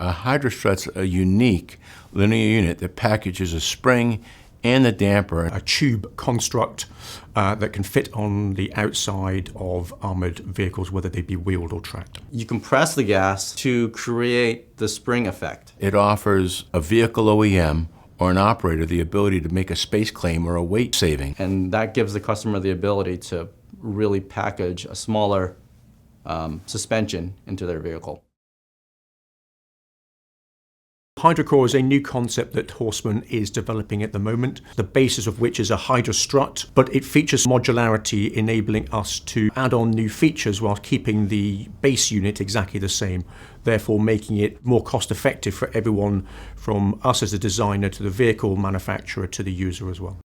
A Hydrostrut's a unique linear unit that packages a spring and the damper. A tube construct that can fit on the outside of armored vehicles, whether they be wheeled or tracked. You compress the gas to create the spring effect. It offers a vehicle OEM or an operator the ability to make a space claim or a weight saving. And that gives the customer the ability to really package a smaller suspension into their vehicle. HydroCore is a new concept that Horstman is developing at the moment, the basis of which is a Hydrostrut, but it features modularity, enabling us to add on new features while keeping the base unit exactly the same, therefore making it more cost effective for everyone from us as a designer to the vehicle manufacturer to the user as well.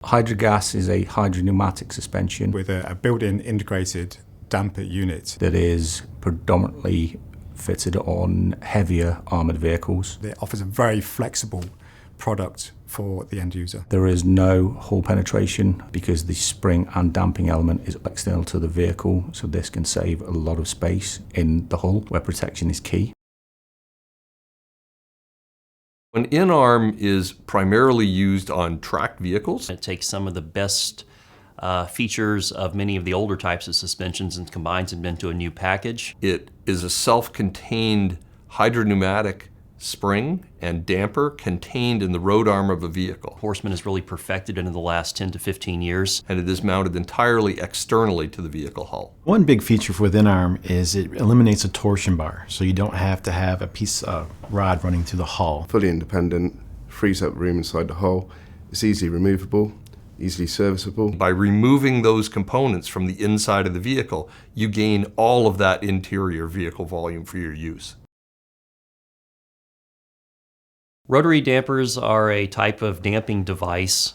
Hydrogas is a hydropneumatic suspension with a built-in integrated damper unit that is predominantly fitted on heavier armoured vehicles. It offers a very flexible product for the end user. There is no hull penetration because the spring and damping element is external to the vehicle, so this can save a lot of space in the hull where protection is key. An in-arm is primarily used on tracked vehicles. It takes some of the best features of many of the older types of suspensions and combines them into a new package. It is a self-contained hydropneumatic spring and damper contained in the road arm of a vehicle. Horstman has really perfected it in the last 10 to 15 years. And it is mounted entirely externally to the vehicle hull. One big feature for in-arm is it eliminates a torsion bar, so you don't have to have a piece of rod running through the hull. Fully independent, frees up room inside the hull. It's easily removable, easily serviceable. By removing those components from the inside of the vehicle, you gain all of that interior vehicle volume for your use. Rotary dampers are a type of damping device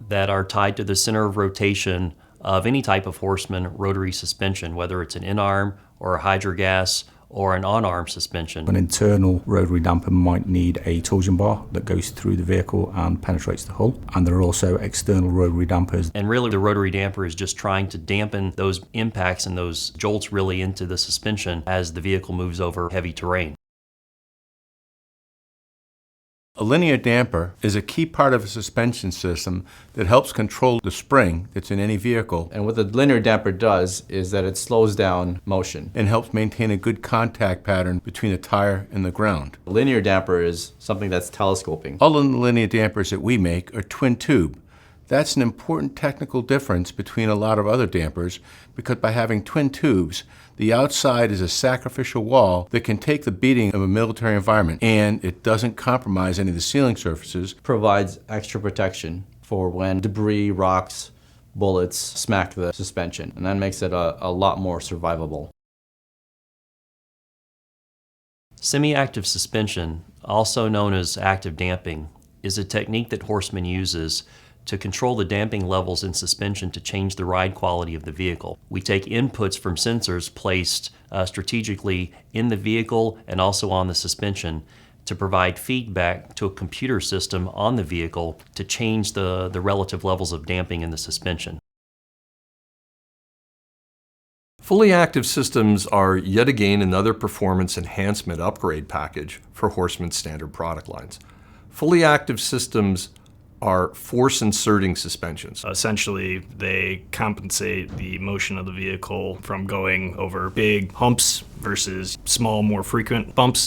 that are tied to the center of rotation of any type of Horstman rotary suspension, whether it's an in-arm or a Hydrogas or an on-arm suspension. An internal rotary damper might need a torsion bar that goes through the vehicle and penetrates the hull, and there are also external rotary dampers. And really the rotary damper is just trying to dampen those impacts and those jolts really into the suspension as the vehicle moves over heavy terrain. A linear damper is a key part of a suspension system that helps control the spring that's in any vehicle. And what the linear damper does is that it slows down motion and helps maintain a good contact pattern between the tire and the ground. The linear damper is something that's telescoping. All of the linear dampers that we make are twin tube. That's an important technical difference between a lot of other dampers, because by having twin tubes, the outside is a sacrificial wall that can take the beating of a military environment, and it doesn't compromise any of the sealing surfaces. Provides extra protection for when debris, rocks, bullets smack the suspension, and that makes it a lot more survivable. Semi-active suspension, also known as active damping, is a technique that Horstman uses to control the damping levels in suspension to change the ride quality of the vehicle. We take inputs from sensors placed strategically in the vehicle and also on the suspension to provide feedback to a computer system on the vehicle to change the relative levels of damping in the suspension. Fully active systems are yet again another performance enhancement upgrade package for Horstman's standard product lines. Fully active systems are force inserting suspensions. Essentially, they compensate the motion of the vehicle from going over big humps versus small, more frequent bumps.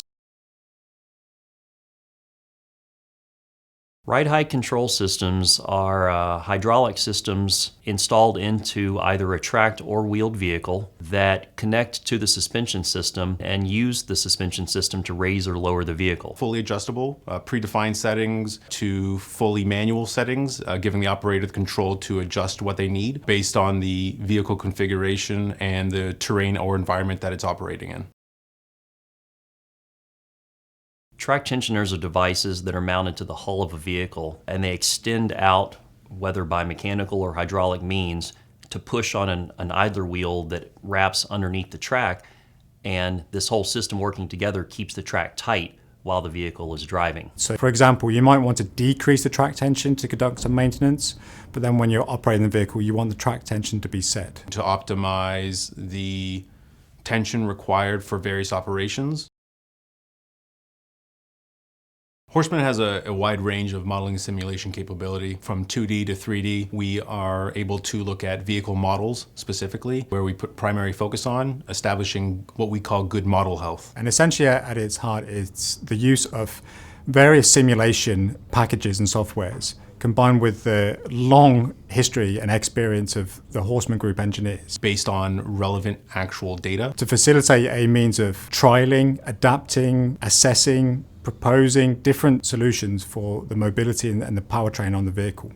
Ride height control systems are hydraulic systems installed into either a tracked or wheeled vehicle that connect to the suspension system and use the suspension system to raise or lower the vehicle. Fully adjustable, predefined settings to fully manual settings, giving the operator the control to adjust what they need based on the vehicle configuration and the terrain or environment that it's operating in. Track tensioners are devices that are mounted to the hull of a vehicle, and they extend out, whether by mechanical or hydraulic means, to push on an idler wheel that wraps underneath the track, and this whole system working together keeps the track tight while the vehicle is driving. So for example, you might want to decrease the track tension to conduct some maintenance, but then when you're operating the vehicle, you want the track tension to be set. To optimize the tension required for various operations. Horseman has a wide range of modeling and simulation capability. From 2D to 3D, we are able to look at vehicle models specifically, where we put primary focus on establishing what we call good model health. And essentially at its heart, it's the use of various simulation packages and softwares combined with the long history and experience of the Horseman Group engineers, based on relevant actual data, to facilitate a means of trialing, adapting, assessing, proposing different solutions for the mobility and the powertrain on the vehicle.